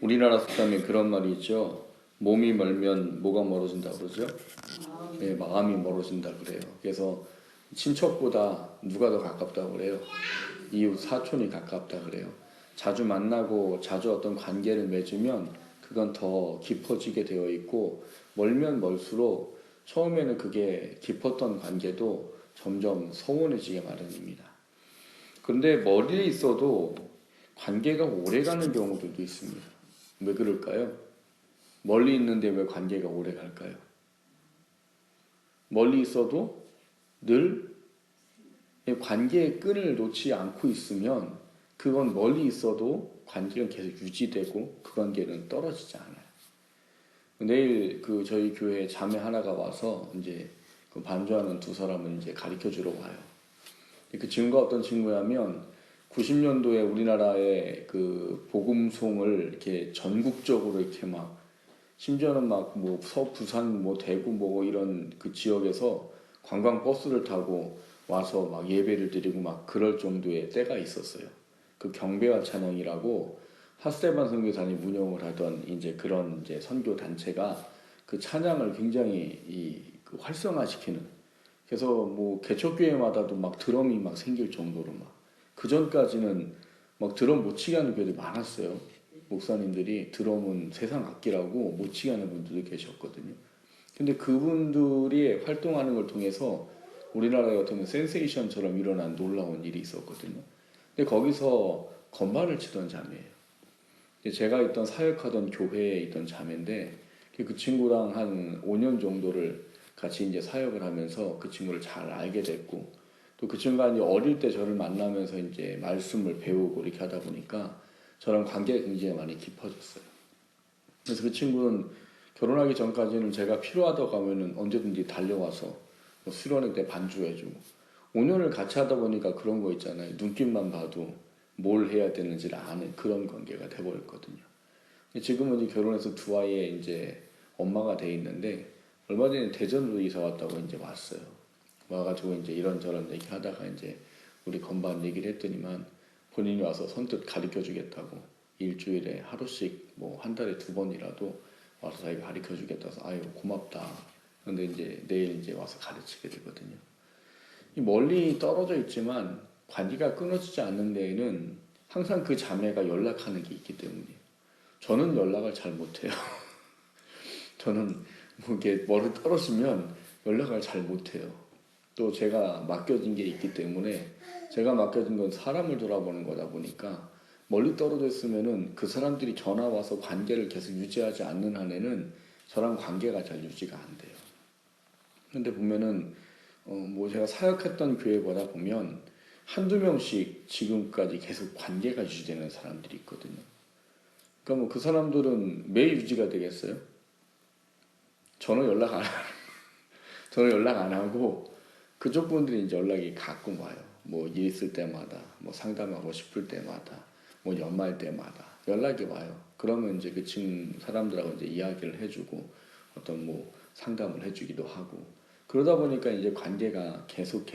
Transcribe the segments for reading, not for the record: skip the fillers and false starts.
우리나라 속담에 그런 말이 있죠. 몸이 멀면 뭐가 멀어진다 그러죠? 네, 마음이 멀어진다 그래요. 그래서 친척보다 누가 더 가깝다고 그래요? 이웃 사촌이 가깝다 그래요. 자주 만나고 자주 어떤 관계를 맺으면 그건 더 깊어지게 되어 있고, 멀면 멀수록 처음에는 그게 깊었던 관계도 점점 서운해지게 마련입니다. 그런데 멀리 있어도 관계가 오래가는 경우들도 있습니다. 왜 그럴까요? 멀리 있는데 왜 관계가 오래 갈까요? 멀리 있어도 늘 관계의 끈을 놓지 않고 있으면 그건 멀리 있어도 관계가 계속 유지되고 그 관계는 떨어지지 않아요. 내일 그 저희 교회 자매 하나가 와서 이제 그 반주하는 두 사람을 이제 가르쳐 주러 와요. 그 친구가 어떤 친구냐면 90년도에 우리나라의 그 복음송을 이렇게 전국적으로 이렇게 막 심지어는 막 뭐 부산 뭐 대구 뭐 이런 그 지역에서 관광 버스를 타고 와서 막 예배를 드리고 막 그럴 정도의 때가 있었어요. 그 경배와 찬양이라고 핫세반 선교사님 운영을 하던 이제 그런 이제 선교 단체가 그 찬양을 굉장히 그 활성화시키는, 그래서 뭐 개척교회마다도 막 드럼이 막 생길 정도로 막 그 전까지는 막 드럼 못 치게 하는 교회들이 많았어요. 목사님들이 드럼은 세상 악기라고 못 치게 하는 분들도 계셨거든요. 근데 그분들이 활동하는 걸 통해서 우리나라의 어떤 센세이션처럼 일어난 놀라운 일이 있었거든요. 근데 거기서 건반을 치던 자매예요. 제가 있던 사역하던 교회에 있던 자매인데 그 친구랑 한 5년 정도를 같이 이제 사역을 하면서 그 친구를 잘 알게 됐고, 또 그 친구가 이제 어릴 때 저를 만나면서 이제 말씀을 배우고 이렇게 하다 보니까 저랑 관계가 굉장히 많이 깊어졌어요. 그래서 그 친구는 결혼하기 전까지는 제가 필요하다고 하면은 언제든지 달려와서 뭐 수련회 때 반주해주고, 5년을 같이 하다 보니까 그런 거 있잖아요. 눈빛만 봐도 뭘 해야 되는지를 아는 그런 관계가 돼버렸거든요. 지금은 이제 결혼해서 두 아이의 이제 엄마가 돼 있는데, 얼마 전에 대전으로 이사 왔다고 이제 왔어요. 와가지고 이제 이런저런 얘기 하다가 이제 우리 건반 얘기를 했더니만 본인이 와서 선뜻 가르쳐 주겠다고, 일주일에 하루씩 뭐 한 달에 2번이라도 와서 자기가 가르쳐 주겠다 해서 아유 고맙다. 근데 이제 내일 이제 와서 가르치게 되거든요. 멀리 떨어져 있지만 관계가 끊어지지 않는 데에는 항상 그 자매가 연락하는 게 있기 때문이에요. 저는 연락을 잘 못해요. 저는 뭐 이게 멀리 떨어지면 연락을 잘 못해요. 또 제가 맡겨진 게 있기 때문에, 제가 맡겨진 건 사람을 돌아보는 거다 보니까 멀리 떨어져 있으면은 그 사람들이 전화 와서 관계를 계속 유지하지 않는 한에는 저랑 관계가 잘 유지가 안 돼요. 근데 보면은 뭐 제가 사역했던 교회보다 보면 한두 명씩 지금까지 계속 관계가 유지되는 사람들이 있거든요. 그러니까 뭐 그 사람들은 매 유지가 되겠어요? 저는 연락 안 저는 연락 안 하고 그쪽 분들이 이제 연락이 가끔 와요. 뭐 일 있을 때마다, 뭐 상담하고 싶을 때마다, 뭐 연말 때마다 연락이 와요. 그러면 이제 그 친구 사람들하고 이제 이야기를 해주고 어떤 뭐 상담을 해주기도 하고, 그러다 보니까 이제 관계가 계속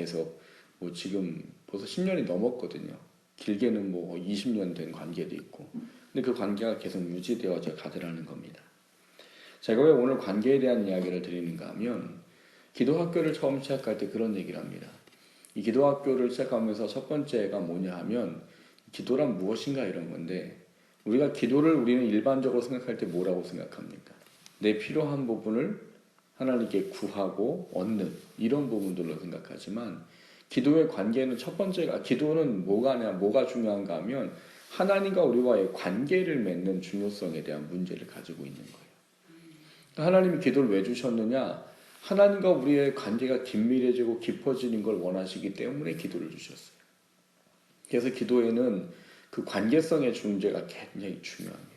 뭐 지금 벌써 10년이 넘었거든요. 길게는 뭐 20년 된 관계도 있고, 근데 그 관계가 계속 유지되어져 가더라는 겁니다. 제가 왜 오늘 관계에 대한 이야기를 드리는가 하면, 기도학교를 처음 시작할 때 그런 얘기를 합니다. 이 기도학교를 시작하면서 첫 번째가 뭐냐 하면, 기도란 무엇인가 이런 건데, 우리가 기도를 우리는 일반적으로 생각할 때 뭐라고 생각합니까? 내 필요한 부분을 하나님께 구하고 얻는 이런 부분들로 생각하지만, 기도의 관계는 첫 번째가, 기도는 뭐가 중요한가 하면 하나님과 우리와의 관계를 맺는 중요성에 대한 문제를 가지고 있는 거예요. 하나님이 기도를 왜 주셨느냐? 하나님과 우리의 관계가 긴밀해지고 깊어지는 걸 원하시기 때문에 기도를 주셨어요. 그래서 기도에는 그 관계성의 존재가 굉장히 중요합니다.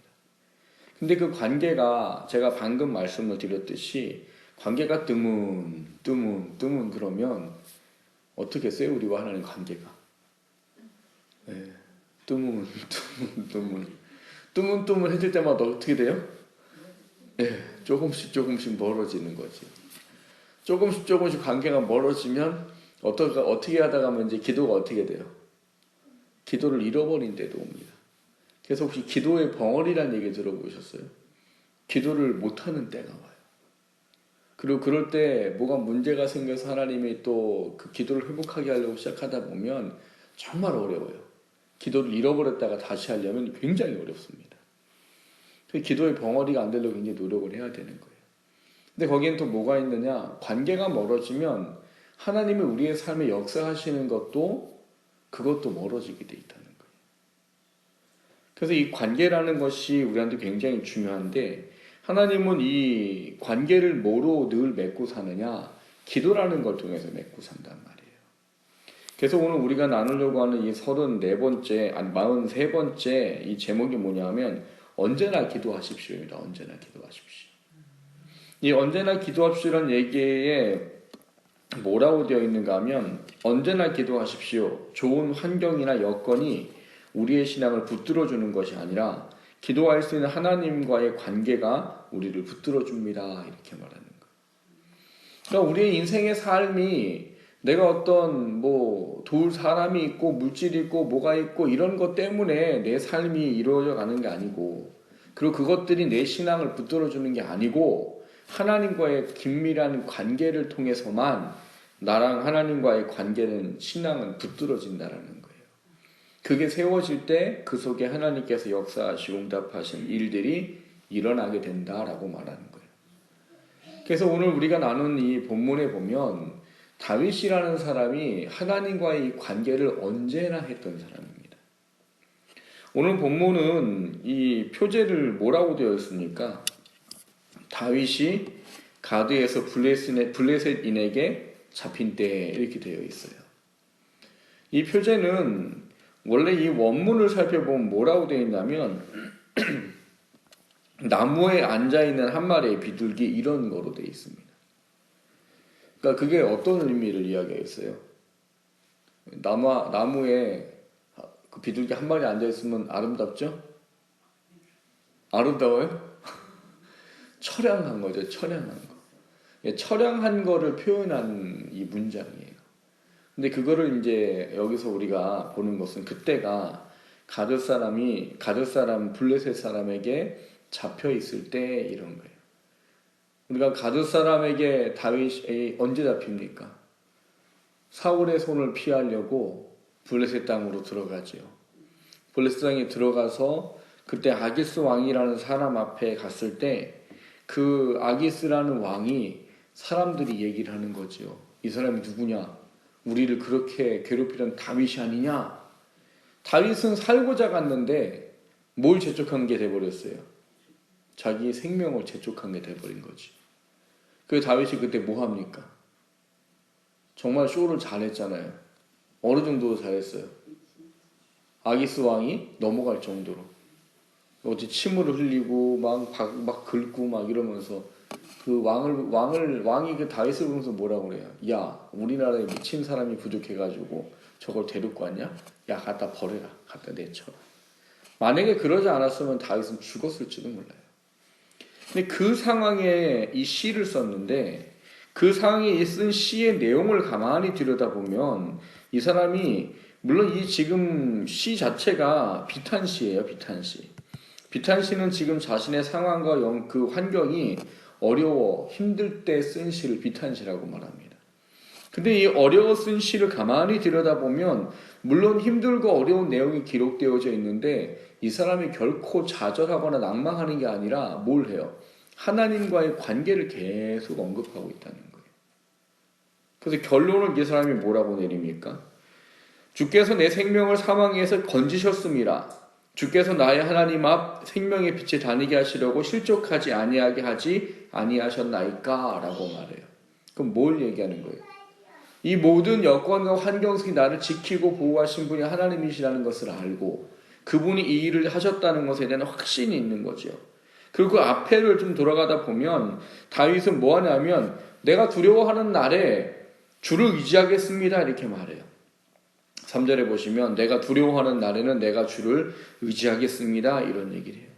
근데 그 관계가 제가 방금 말씀을 드렸듯이 관계가 뜨문 그러면 어떻게 했어요? 우리와 하나님 관계가 네, 뜨문해질 때마다 어떻게 돼요? 네, 조금씩 멀어지는 거지. 조금씩 관계가 멀어지면 어떻게 하다가 하면 이제 기도가 어떻게 돼요? 기도를 잃어버린 데도 옵니다. 그래서 혹시 기도의 벙어리라는 얘기 들어보셨어요? 기도를 못하는 때가 와요. 그리고 그럴 때 뭐가 문제가 생겨서 하나님이 또 그 기도를 회복하게 하려고 시작하다 보면 정말 어려워요. 기도를 잃어버렸다가 다시 하려면 굉장히 어렵습니다. 기도의 벙어리가 안 되려고 굉장히 노력을 해야 되는 거예요. 근데 거기엔 또 뭐가 있느냐? 관계가 멀어지면 하나님이 우리의 삶에 역사하시는 그것도 멀어지게 돼 있다는 거예요. 그래서 이 관계라는 것이 우리한테 굉장히 중요한데, 하나님은 이 관계를 뭐로 늘 맺고 사느냐? 기도라는 걸 통해서 맺고 산단 말이에요. 그래서 오늘 우리가 나누려고 하는 이 43번째 이 제목이 뭐냐면 언제나 기도하십시오입니다. 언제나 기도하십시오. 이 언제나 기도합시오라는 얘기에 뭐라고 되어 있는가 하면, 언제나 기도하십시오. 좋은 환경이나 여건이 우리의 신앙을 붙들어주는 것이 아니라 기도할 수 있는 하나님과의 관계가 우리를 붙들어줍니다. 이렇게 말하는 거예요. 그러니까 우리의 인생의 삶이 내가 어떤 도울 사람이 있고 물질이 있고 뭐가 있고 이런 것 때문에 내 삶이 이루어져 가는 게 아니고, 그리고 그것들이 내 신앙을 붙들어주는 게 아니고, 하나님과의 긴밀한 관계를 통해서만 나랑 하나님과의 관계는, 신앙은 붙들어진다라는 거예요. 그게 세워질 때 그 속에 하나님께서 역사하시고 응답하신 일들이 일어나게 된다라고 말하는 거예요. 그래서 오늘 우리가 나눈 이 본문에 보면 다윗이라는 사람이 하나님과의 이 관계를 언제나 했던 사람입니다. 오늘 본문은 이 표제를 뭐라고 되어 있습니까? 다윗이 가드에서 블레셋인에게 잡힌 때 이렇게 되어 있어요. 이 표제는 원래 이 원문을 살펴보면 뭐라고 되어 있냐면 나무에 앉아있는 한 마리의 비둘기 이런 거로 되어 있습니다. 그러니까 그게 어떤 의미를 이야기했어요? 나무에 그 비둘기 한 마리 앉아있으면 아름답죠? 아름다워요? 처량한 거죠. 처량한 거. 처량한 거를 표현한 이 문장이에요. 근데 그거를 이제 여기서 우리가 보는 것은 그때가 가드 사람 블레셋 사람에게 잡혀 있을 때 이런 거예요. 우리가 가드 사람에게 다윗이 언제 잡힙니까? 사울의 손을 피하려고 블레셋 땅으로 들어가지요. 블레셋 땅에 들어가서 그때 아기스 왕이라는 사람 앞에 갔을 때 그 아기스라는 왕이 사람들이 얘기를 하는 거죠. 이 사람이 누구냐? 우리를 그렇게 괴롭히던 다윗이 아니냐? 다윗은 살고자 갔는데 뭘 재촉한 게 돼버렸어요? 자기의 생명을 재촉한 게 돼버린 거지. 그 다윗이 그때 뭐 합니까? 정말 쇼를 잘했잖아요. 어느 정도로 잘했어요? 아기스 왕이 넘어갈 정도로. 어디 침을 흘리고 막 긁고 막 이러면서 그 왕이 그 다윗을 보면서 뭐라고 그래요? 야, 우리나라에 미친 사람이 부족해가지고 저걸 데리고 왔냐? 야, 갖다 버려라. 갖다 내쳐라. 만약에 그러지 않았으면 다윗은 죽었을지도 몰라요. 근데 그 상황에 이 시를 썼는데, 그 상황에 쓴 시의 내용을 가만히 들여다보면 이 사람이, 물론 이 지금 시 자체가 비탄시예요. 비탄시는 지금 자신의 상황과 그 환경이 어려워 힘들 때 쓴 시를 비탄시라고 말합니다. 근데 이 어려워 쓴 시를 가만히 들여다보면 물론 힘들고 어려운 내용이 기록되어져 있는데 이 사람이 결코 좌절하거나 낭망하는 게 아니라 뭘 해요? 하나님과의 관계를 계속 언급하고 있다는 거예요. 그래서 결론을 이 사람이 뭐라고 내립니까? 주께서 내 생명을 사망에서 건지셨습니다. 주께서 나의 하나님 앞 생명의 빛에 다니게 하시려고 실족하지 아니하게 하지 아니하셨나이까? 라고 말해요. 그럼 뭘 얘기하는 거예요? 이 모든 여건과 환경 속에 나를 지키고 보호하신 분이 하나님이시라는 것을 알고 그분이 이 일을 하셨다는 것에 대한 확신이 있는 거죠. 그리고 그 앞에를 좀 돌아가다 보면 다윗은 뭐 하냐면 내가 두려워하는 날에 주를 의지하겠습니다 이렇게 말해요. 3절에 보시면 내가 두려워하는 날에는 내가 주를 의지하겠습니다 이런 얘기를 해요.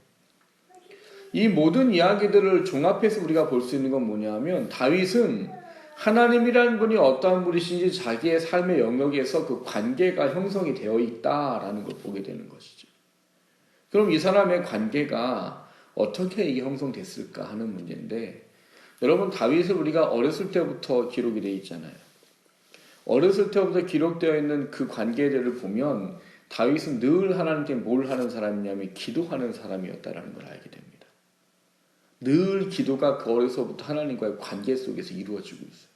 이 모든 이야기들을 종합해서 우리가 볼 수 있는 건 뭐냐면 다윗은 하나님이라는 분이 어떠한 분이신지 자기의 삶의 영역에서 그 관계가 형성이 되어 있다라는 걸 보게 되는 것이죠. 그럼 이 사람의 관계가 어떻게 이게 형성됐을까 하는 문제인데, 여러분 다윗을 우리가 어렸을 때부터 기록이 되어 있잖아요. 어렸을 때부터 기록되어 있는 그 관계들을 보면 다윗은 늘 하나님께 뭘 하는 사람이냐면 기도하는 사람이었다라는 걸 알게 됩니다. 늘 기도가 그 어려서부터 하나님과의 관계 속에서 이루어지고 있어요.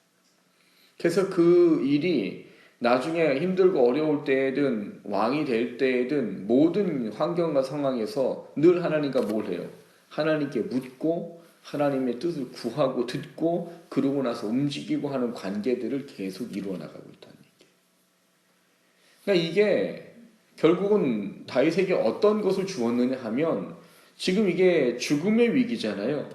그래서 그 일이 나중에 힘들고 어려울 때에든 왕이 될 때에든 모든 환경과 상황에서 늘 하나님과 뭘 해요? 하나님께 묻고 하나님의 뜻을 구하고 듣고 그러고 나서 움직이고 하는 관계들을 계속 이루어 나가고 있다는 얘기예요. 그러니까 이게 결국은 다윗에게 어떤 것을 주었느냐 하면 지금 이게 죽음의 위기잖아요.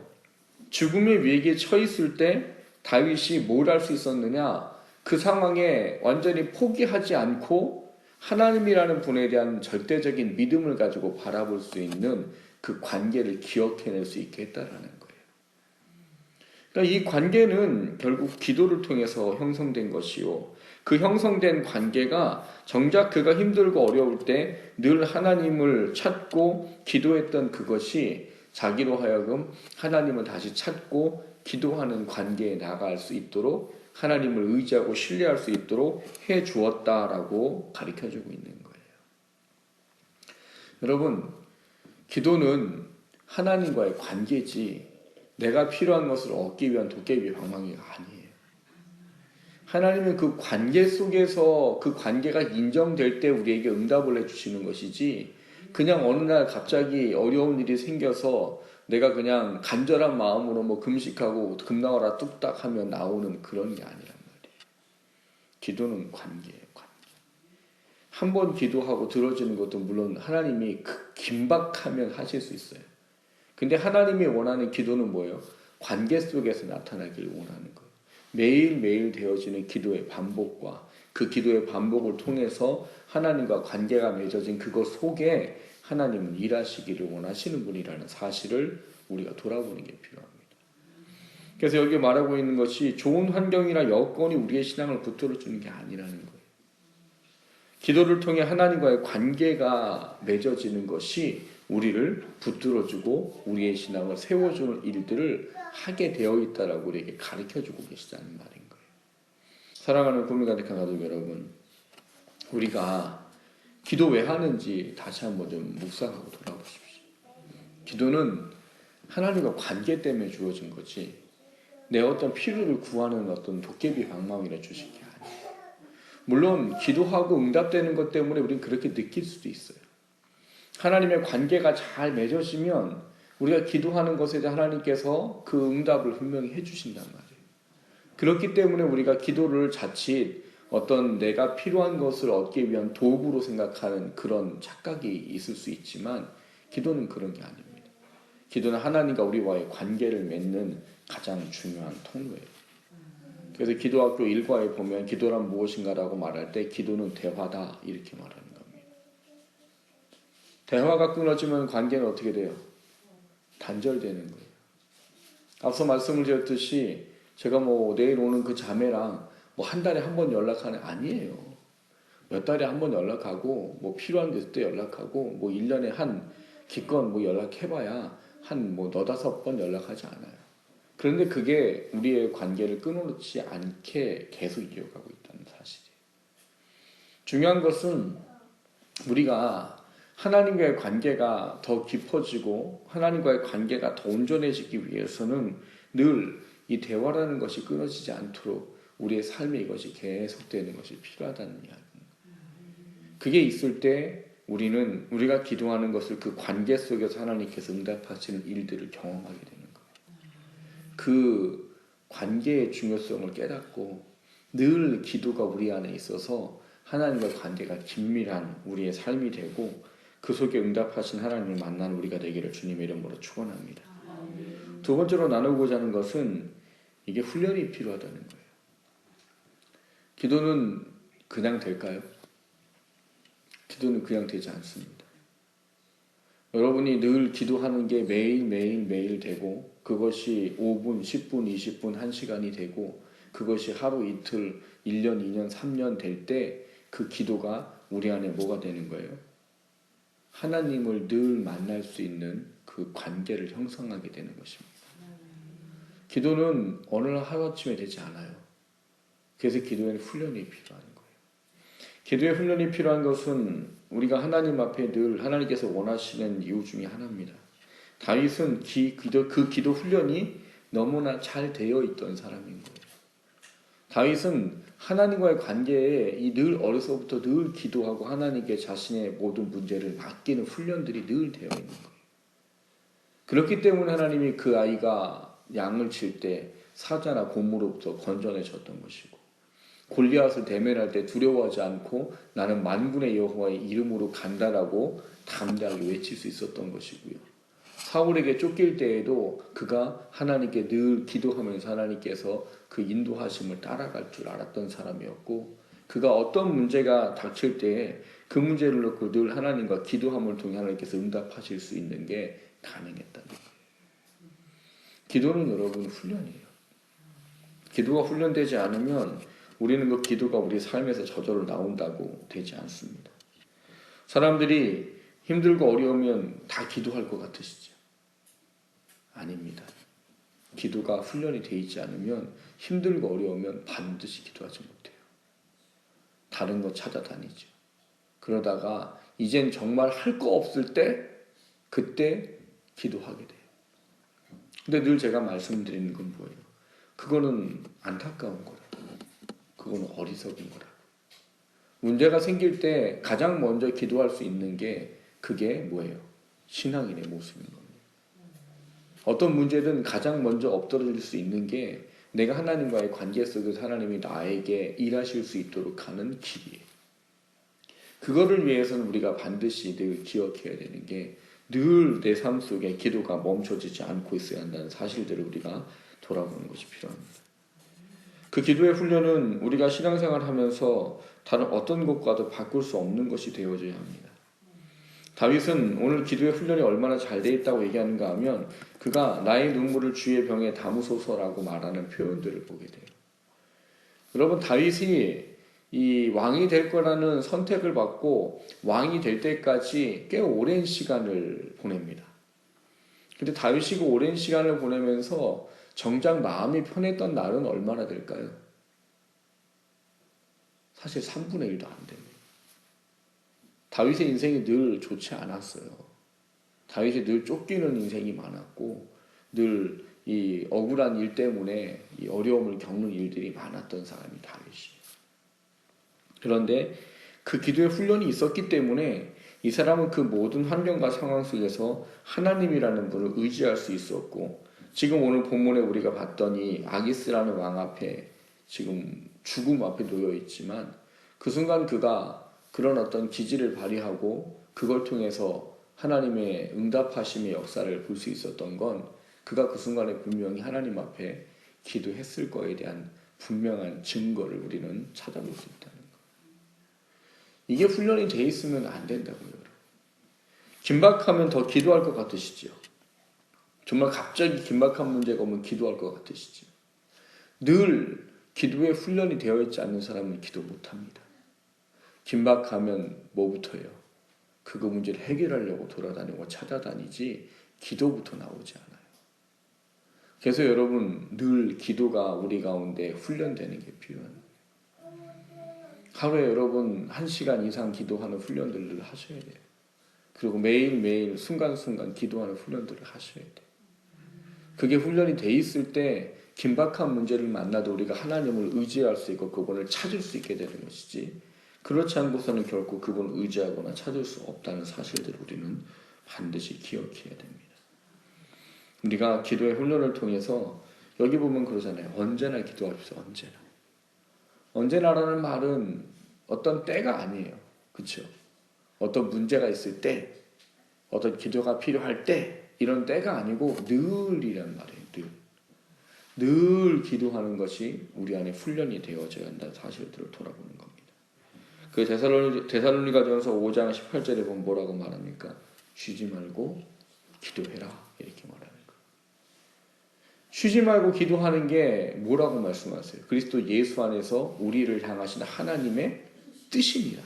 죽음의 위기에 처했을 때 다윗이 뭘 할 수 있었느냐? 그 상황에 완전히 포기하지 않고 하나님이라는 분에 대한 절대적인 믿음을 가지고 바라볼 수 있는 그 관계를 기억해낼 수 있게 했다라는 거예요. 그러니까 이 관계는 결국 기도를 통해서 형성된 것이요. 그 형성된 관계가 정작 그가 힘들고 어려울 때 늘 하나님을 찾고 기도했던 그것이 자기로 하여금 하나님을 다시 찾고 기도하는 관계에 나아갈 수 있도록 하나님을 의지하고 신뢰할 수 있도록 해 주었다라고 가르쳐주고 있는 거예요. 여러분, 기도는 하나님과의 관계지 내가 필요한 것을 얻기 위한 도깨비 방망이가 아니에요. 하나님은 그 관계 속에서 그 관계가 인정될 때 우리에게 응답을 해주시는 것이지 그냥 어느 날 갑자기 어려운 일이 생겨서 내가 그냥 간절한 마음으로 뭐 금식하고 금나와라 뚝딱 하면 나오는 그런 게 아니란 말이에요. 기도는 관계예요. 관계. 한 번 기도하고 들어지는 것도 물론 하나님이 긴박하면 하실 수 있어요. 근데 하나님이 원하는 기도는 뭐예요? 관계 속에서 나타나길 원하는 거예요. 매일매일 되어지는 기도의 반복과 그 기도의 반복을 통해서 하나님과 관계가 맺어진 그것 속에 하나님은 일하시기를 원하시는 분이라는 사실을 우리가 돌아보는 게 필요합니다. 그래서 여기 말하고 있는 것이 좋은 환경이나 여건이 우리의 신앙을 붙들어주는 게 아니라는 거예요. 기도를 통해 하나님과의 관계가 맺어지는 것이 우리를 붙들어주고 우리의 신앙을 세워주는 일들을 하게 되어 있다라고 우리에게 가르쳐주고 계시다는 말인 거예요. 사랑하는 국민 가득한 가족 여러분, 우리가 기도 왜 하는지 다시 한번 좀 묵상하고 돌아보십시오. 기도는 하나님과 관계 때문에 주어진 거지 내 어떤 필요를 구하는 어떤 도깨비 방망이라 주신 게 아니에요. 물론 기도하고 응답되는 것 때문에 우리는 그렇게 느낄 수도 있어요. 하나님의 관계가 잘 맺어지면 우리가 기도하는 것에 대해 하나님께서 그 응답을 분명히 해주신단 말이에요. 그렇기 때문에 우리가 기도를 자칫 어떤 내가 필요한 것을 얻기 위한 도구로 생각하는 그런 착각이 있을 수 있지만 기도는 그런 게 아닙니다. 기도는 하나님과 우리와의 관계를 맺는 가장 중요한 통로예요. 그래서 기도학교 1과에 보면 기도란 무엇인가라고 말할 때 기도는 대화다 이렇게 말하는 겁니다. 대화가 끊어지면 관계는 어떻게 돼요? 단절되는 거예요. 앞서 말씀을 드렸듯이 제가 뭐 내일 오는 그 자매랑 뭐 한 달에 한 번 연락하는 아니에요. 몇 달에 한 번 연락하고 뭐 필요한 게 있을 때 연락하고 뭐 1년에 한 기껏 뭐 연락해봐야 한 뭐 너다섯 번 연락하지 않아요. 그런데 그게 우리의 관계를 끊어놓지 않게 계속 이어가고 있다는 사실이에요. 중요한 것은 우리가 하나님과의 관계가 더 깊어지고 하나님과의 관계가 더 온전해지기 위해서는 늘 이 대화라는 것이 끊어지지 않도록 우리의 삶에 이것이 계속되는 것이 필요하다는 이야기입니다. 그게 있을 때 우리는 우리가 기도하는 것을 그 관계 속에서 하나님께서 응답하시는 일들을 경험하게 되는 거예요. 그 관계의 중요성을 깨닫고 늘 기도가 우리 안에 있어서 하나님과 관계가 긴밀한 우리의 삶이 되고 그 속에 응답하신 하나님을 만나는 우리가 되기를 주님의 이름으로 축원합니다. 두 번째로 나누고자 하는 것은 이게 훈련이 필요하다는 거예요. 기도는 그냥 될까요? 기도는 그냥 되지 않습니다. 여러분이 늘 기도하는 게 매일 되고 그것이 5분, 10분, 20분, 1시간이 되고 그것이 하루 이틀, 1년, 2년, 3년 될 때 그 기도가 우리 안에 뭐가 되는 거예요? 하나님을 늘 만날 수 있는 그 관계를 형성하게 되는 것입니다. 기도는 어느 날 하루아침에 되지 않아요. 그래서 기도에는 훈련이 필요한 거예요. 기도에 훈련이 필요한 것은 우리가 하나님 앞에 늘 하나님께서 원하시는 이유 중에 하나입니다. 다윗은 그 기도 훈련이 너무나 잘 되어 있던 사람인 거예요. 다윗은 하나님과의 관계에 늘 어려서부터 늘 기도하고 하나님께 자신의 모든 문제를 맡기는 훈련들이 늘 되어 있는 거예요. 그렇기 때문에 하나님이 그 아이가 양을 칠 때 사자나 곰으로부터 건져내셨던 것이고, 골리앗을 대면할 때 두려워하지 않고 나는 만군의 여호와의 이름으로 간다라고 담대하게 외칠 수 있었던 것이고요. 사울에게 쫓길 때에도 그가 하나님께 늘 기도하면서 하나님께서 그 인도하심을 따라갈 줄 알았던 사람이었고, 그가 어떤 문제가 닥칠 때에 그 문제를 놓고 늘 하나님과 기도함을 통해 하나님께서 응답하실 수 있는 게 가능했다는 거예요. 기도는 여러분 훈련이에요. 기도가 훈련되지 않으면 우리는 그 기도가 우리 삶에서 저절로 나온다고 되지 않습니다. 사람들이 힘들고 어려우면 다 기도할 것 같으시죠? 아닙니다. 기도가 훈련이 되어 있지 않으면 힘들고 어려우면 반드시 기도하지 못해요. 다른 거 찾아다니죠. 그러다가 이젠 정말 할 거 없을 때 그때 기도하게 돼요. 근데 늘 제가 말씀드리는 건 뭐예요? 그거는 안타까운 거라고. 그거는 어리석은 거라고. 문제가 생길 때 가장 먼저 기도할 수 있는 게 그게 뭐예요? 신앙인의 모습인 겁니다. 어떤 문제든 가장 먼저 엎드러질 수 있는 게 내가 하나님과의 관계 속에서 하나님이 나에게 일하실 수 있도록 하는 길이에요. 그거를 위해서는 우리가 반드시 늘 기억해야 되는 게 늘 내 삶 속에 기도가 멈춰지지 않고 있어야 한다는 사실들을 우리가 돌아보는 것이 필요합니다. 그 기도의 훈련은 우리가 신앙생활을 하면서 다른 어떤 것과도 바꿀 수 없는 것이 되어져야 합니다. 다윗은 오늘 기도의 훈련이 얼마나 잘 돼 있다고 얘기하는가 하면 그가 나의 눈물을 주의 병에 담으소서라고 말하는 표현들을 보게 돼요. 여러분, 다윗이 이 왕이 될 거라는 선택을 받고 왕이 될 때까지 꽤 오랜 시간을 보냅니다. 근데 다윗이 그 오랜 시간을 보내면서 정작 마음이 편했던 날은 얼마나 될까요? 사실 3분의 1도 안 됩니다. 다윗의 인생이 늘 좋지 않았어요. 다윗이 늘 쫓기는 인생이 많았고 늘 이 억울한 일 때문에 이 어려움을 겪는 일들이 많았던 사람이 다윗이에요. 그런데 그 기도의 훈련이 있었기 때문에 이 사람은 그 모든 환경과 상황 속에서 하나님이라는 분을 의지할 수 있었고, 지금 오늘 본문에 우리가 봤던 이 아기스라는 왕 앞에 지금 죽음 앞에 놓여 있지만 그 순간 그가 그런 어떤 기질을 발휘하고 그걸 통해서 하나님의 응답하심의 역사를 볼 수 있었던 건 그가 그 순간에 분명히 하나님 앞에 기도했을 거에 대한 분명한 증거를 우리는 찾아볼 수 있다는 거예요. 이게 훈련이 돼 있으면 안 된다고요. 긴박하면 더 기도할 것 같으시죠? 정말 갑자기 긴박한 문제가 오면 기도할 것 같으시죠? 늘 기도에 훈련이 되어 있지 않는 사람은 기도 못합니다. 긴박하면 뭐부터예요? 그거 문제를 해결하려고 돌아다니고 찾아다니지 기도부터 나오지 않아요. 그래서 여러분 늘 기도가 우리 가운데 훈련되는 게 필요합니다. 하루에 여러분 1시간 이상 기도하는 훈련들을 하셔야 돼요. 그리고 매일매일 순간순간 기도하는 훈련들을 하셔야 돼요. 그게 훈련이 돼 있을 때 긴박한 문제를 만나도 우리가 하나님을 의지할 수 있고 그분을 찾을 수 있게 되는 것이지, 그렇지 않고서는 결코 그분을 의지하거나 찾을 수 없다는 사실들을 우리는 반드시 기억해야 됩니다. 우리가 기도의 훈련을 통해서 여기 보면 그러잖아요. 언제나 기도합시다. 언제나. 언제나라는 말은 어떤 때가 아니에요. 그렇죠? 어떤 문제가 있을 때, 어떤 기도가 필요할 때, 이런 때가 아니고 늘이란 말이에요. 늘 기도하는 것이 우리 안에 훈련이 되어져야 한다는 사실들을 돌아보는 겁니다. 그 데살로니가전서 5장 18절에 보면 뭐라고 말합니까? 쉬지 말고 기도해라, 이렇게 말하는 거예요. 쉬지 말고 기도하는 게 뭐라고 말씀하세요? 그리스도 예수 안에서 우리를 향하신 하나님의 뜻입니다.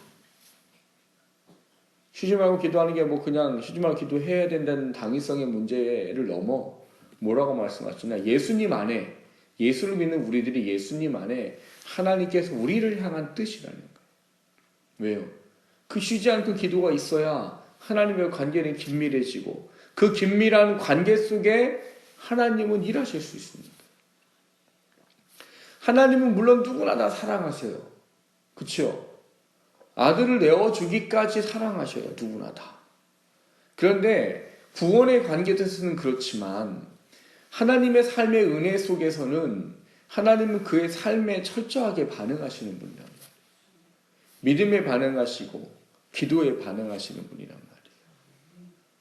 쉬지 말고 기도하는 게 뭐 그냥 쉬지 말고 기도해야 된다는 당위성의 문제를 넘어 뭐라고 말씀하시냐? 예수님 안에, 예수를 믿는 우리들이 예수님 안에 하나님께서 우리를 향한 뜻이라는 거예요. 왜요? 그 쉬지 않고 기도가 있어야 하나님의 관계는 긴밀해지고 그 긴밀한 관계 속에 하나님은 일하실 수 있습니다. 하나님은 물론 누구나 다 사랑하세요. 그렇죠? 아들을 내어주기까지 사랑하셔요. 누구나 다. 그런데 구원의 관계에서는 그렇지만 하나님의 삶의 은혜 속에서는 하나님은 그의 삶에 철저하게 반응하시는 분이란 말이에요. 믿음에 반응하시고 기도에 반응하시는 분이란 말이에요.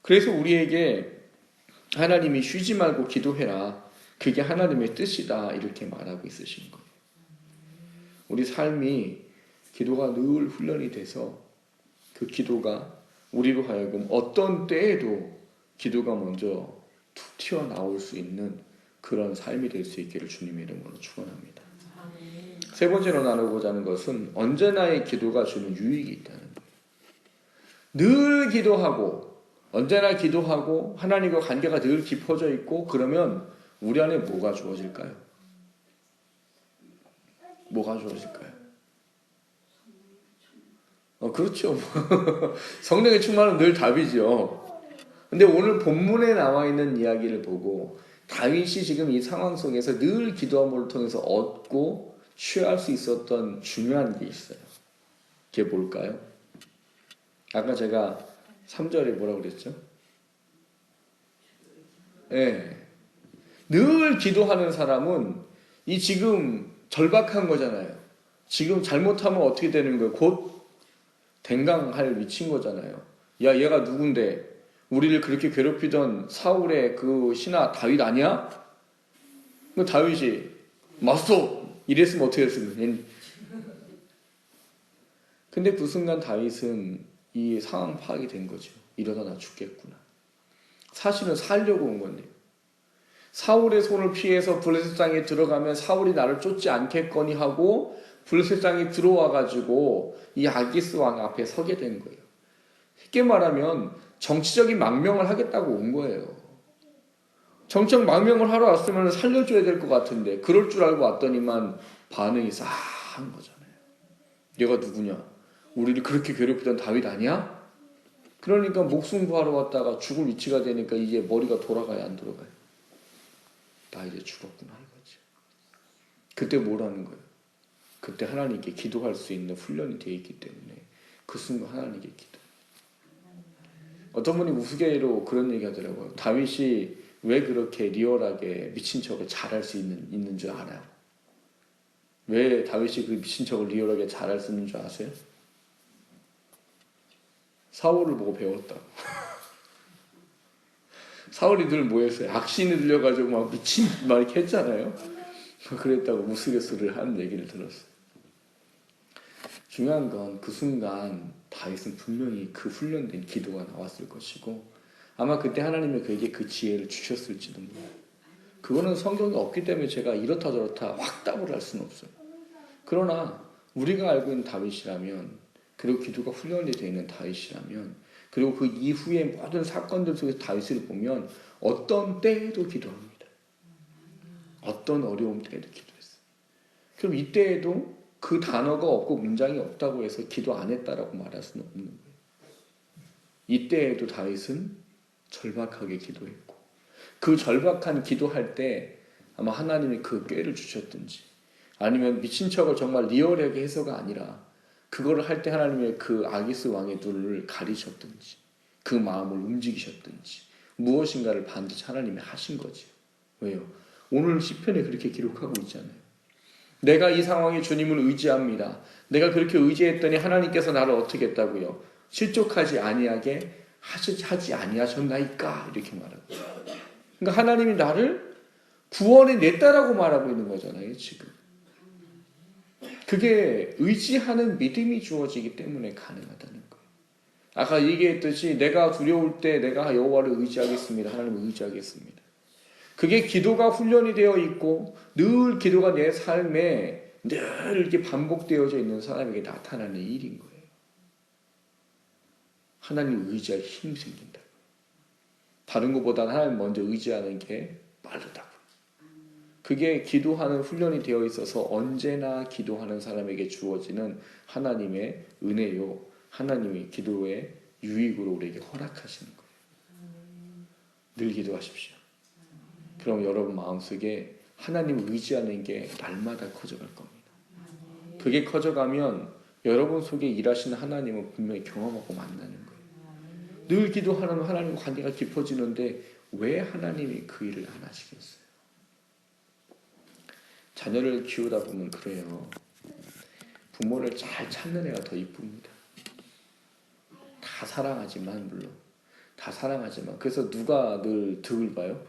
그래서 우리에게 하나님이 쉬지 말고 기도해라. 그게 하나님의 뜻이다. 이렇게 말하고 있으신 거예요. 우리 삶이 기도가 늘 훈련이 돼서 그 기도가 우리로 하여금 어떤 때에도 기도가 먼저 툭 튀어나올 수 있는 그런 삶이 될 수 있기를 주님의 이름으로 축원합니다. 세 번째로 나누고자 하는 것은 언제나의 기도가 주는 유익이 있다는 거예요. 늘 기도하고 언제나 기도하고 하나님과 관계가 늘 깊어져 있고 그러면 우리 안에 뭐가 주어질까요? 뭐가 주어질까요? 그렇죠. 성령의 충만은 늘 답이죠. 근데 오늘 본문에 나와 있는 이야기를 보고 다윗이 지금 이 상황 속에서 늘 기도함을 통해서 얻고 취할 수 있었던 중요한 게 있어요. 그게 뭘까요? 아까 제가 3절에 뭐라고 그랬죠? 네. 늘 기도하는 사람은 이 지금 절박한 거잖아요. 지금 잘못하면 어떻게 되는 거예요? 곧 댕강할 위치인 거잖아요. 야, 얘가 누군데? 우리를 그렇게 괴롭히던 사울의 그 신하 다윗 아니야? 그 다윗이 마스터! 이랬으면 어떻게 했으면? 근데 그 순간 다윗은 이 상황 파악이 된 거죠. 이러다 나 죽겠구나. 사실은 살려고 온 건데. 사울의 손을 피해서 블레셋 땅에 들어가면 사울이 나를 쫓지 않겠거니 하고 블레셋 땅에 들어와가지고 이 아기스 왕 앞에 서게 된 거예요. 쉽게 말하면 정치적인 망명을 하겠다고 온 거예요. 정치적 망명을 하러 왔으면 살려줘야 될 것 같은데 그럴 줄 알고 왔더니만 반응이 싸한 거잖아요. 얘가 누구냐? 우리를 그렇게 괴롭히던 다윗 아니야? 그러니까 목숨 구하러 왔다가 죽을 위치가 되니까 이제 머리가 돌아가요, 안 돌아가요? 나 이제 죽었구나 이거지. 그때 뭐라는 거예요? 그때 하나님께 기도할 수 있는 훈련이 되어 있기 때문에 그 순간 하나님께 기도. 어떤 분이 우스개로 그런 얘기 하더라고요. 다윗이 왜 그렇게 리얼하게 미친 척을 잘할 수 있는 줄 알아요? 왜 다윗이 그 미친 척을 리얼하게 잘할 수 있는 줄 아세요? 사울을 보고 배웠다고. 사울이 늘 뭐였어요? 악신이 들려가지고 막 미친 말 이렇게 했잖아요. 그랬다고 우스갯소리를 하는 얘기를 들었어요. 중요한 건 그 순간 다윗은 분명히 그 훈련된 기도가 나왔을 것이고 아마 그때 하나님이 그에게 그 지혜를 주셨을지도 몰라요. 그거는 성경에 없기 때문에 제가 이렇다 저렇다 확 답을 할 수는 없어요. 그러나 우리가 알고 있는 다윗이라면 그리고 기도가 훈련이 되어 있는 다윗이라면 그리고 그 이후의 모든 사건들 속에서 다윗을 보면 어떤 때에도 기도합니다. 어떤 어려움 때에도 기도했어요. 그럼 이때에도 그 단어가 없고 문장이 없다고 해서 기도 안 했다라고 말할 수는 없는 거예요. 이때에도 다윗은 절박하게 기도했고 그 절박한 기도할 때 아마 하나님이 그 꾀를 주셨든지 아니면 미친 척을 정말 리얼하게 해서가 아니라 그거를 할 때 하나님의 그 아기스 왕의 눈을 가리셨든지 그 마음을 움직이셨든지 무엇인가를 반드시 하나님이 하신 거죠. 왜요? 오늘 시편에 그렇게 기록하고 있잖아요. 내가 이 상황에 주님을 의지합니다. 내가 그렇게 의지했더니 하나님께서 나를 어떻게 했다고요? 실족하지 아니하게 하지 아니하셨나이까 이렇게 말하고 그러니까 하나님이 나를 구원해 냈다라고 말하고 있는 거잖아요. 지금 그게 의지하는 믿음이 주어지기 때문에 가능하다는 거예요. 아까 얘기했듯이 내가 두려울 때 내가 여호와를 의지하겠습니다. 하나님을 의지하겠습니다. 그게 기도가 훈련이 되어 있고 늘 기도가 내 삶에 늘 이렇게 반복되어져 있는 사람에게 나타나는 일인 거예요. 하나님을 의지할 힘이 생긴다. 다른 것보다 하나님 먼저 의지하는 게 빠르다고. 그게 기도하는 훈련이 되어 있어서 언제나 기도하는 사람에게 주어지는 하나님의 은혜요. 하나님의 기도의 유익으로 우리에게 허락하시는 거예요. 늘 기도하십시오. 그럼 여러분 마음속에 하나님을 의지하는 게 날마다 커져갈 겁니다. 그게 커져가면 여러분 속에 일하시는 하나님은 분명히 경험하고 만나는 거예요. 늘 기도하면 하나님과 관계가 깊어지는데 왜 하나님이 그 일을 안 하시겠어요? 자녀를 키우다 보면 그래요. 부모를 잘 찾는 애가 더 이쁩니다. 다 사랑하지만 물론 다 사랑하지만 그래서 누가 늘 득을 봐요?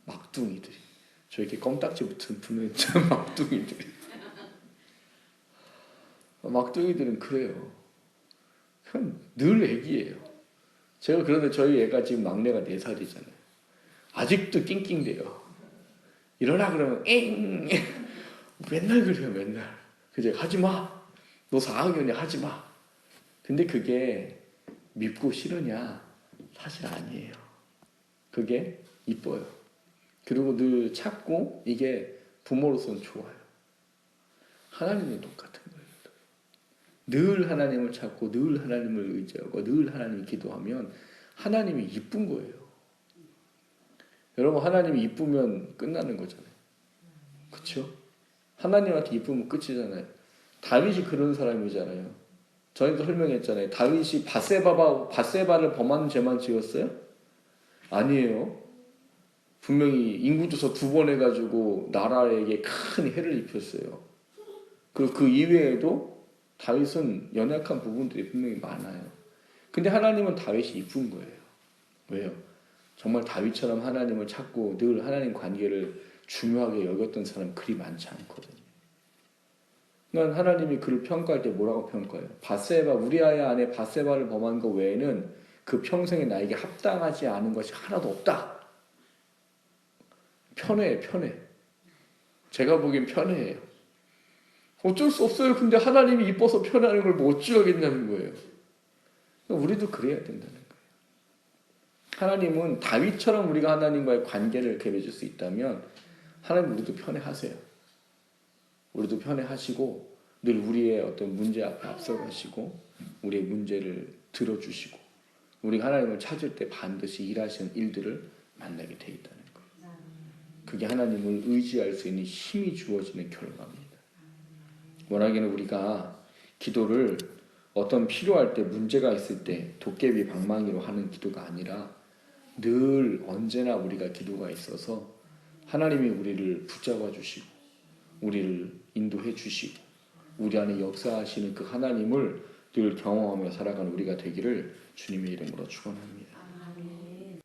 막둥이들이. 저렇게 껌딱지 붙은 분은 참 막둥이들이. 막둥이들은 그래요. 그냥 늘 애기예요. 제가 그런데 저희 애가 지금 막내가 4살이잖아요. 아직도 낑낑대요. 일어나 그러면 엥 맨날 그래요. 맨날. 그제 하지마. 너 4학년이야 하지마. 근데 그게 밉고 싫으냐? 사실 아니에요. 그게 이뻐요. 그리고 늘 찾고 이게 부모로서는 좋아요. 하나님도 똑같은 거예요. 늘 하나님을 찾고 늘 하나님을 의지하고 늘 하나님을 기도하면 하나님이 이쁜 거예요. 여러분 하나님이 이쁘면 끝나는 거잖아요. 그렇죠? 하나님한테 이쁘면 끝이잖아요. 다윗이 그런 사람이잖아요. 저희도 설명했잖아요. 다윗이 밧세바를 범하는 죄만 지었어요? 아니에요. 분명히 인구조사 2번 해가지고 나라에게 큰 해를 입혔어요. 그리고 그 이외에도 다윗은 연약한 부분들이 분명히 많아요. 근데 하나님은 다윗이 이쁜 거예요. 왜요? 정말 다윗처럼 하나님을 찾고 늘 하나님 관계를 중요하게 여겼던 사람 그리 많지 않거든요. 그러니까 하나님이 그를 평가할 때 뭐라고 평가해요? 밧세바, 우리아의 아내 밧세바를 범한 것 외에는 그 평생에 나에게 합당하지 않은 것이 하나도 없다. 편해요, 편해. 제가 보기엔 편해요. 어쩔 수 없어요. 근데 하나님이 이뻐서 편하는 걸 뭐 어찌하겠냐는 거예요. 우리도 그래야 된다는 거예요. 하나님은 다윗처럼 우리가 하나님과의 관계를 이렇게 맺을 수 있다면 하나님 우리도 편해하세요. 우리도 편해하시고 늘 우리의 어떤 문제 앞에 앞서가시고 우리의 문제를 들어주시고 우리가 하나님을 찾을 때 반드시 일하시는 일들을 만나게 돼 있다는 거예요. 그게 하나님을 의지할 수 있는 힘이 주어지는 결과입니다. 워낙에는 우리가 기도를 어떤 필요할 때 문제가 있을 때 도깨비 방망이로 하는 기도가 아니라 늘 언제나 우리가 기도가 있어서 하나님이 우리를 붙잡아 주시고 우리를 인도해 주시고 우리 안에 역사하시는 그 하나님을 늘 경험하며 살아가는 우리가 되기를 주님의 이름으로 축원합니다.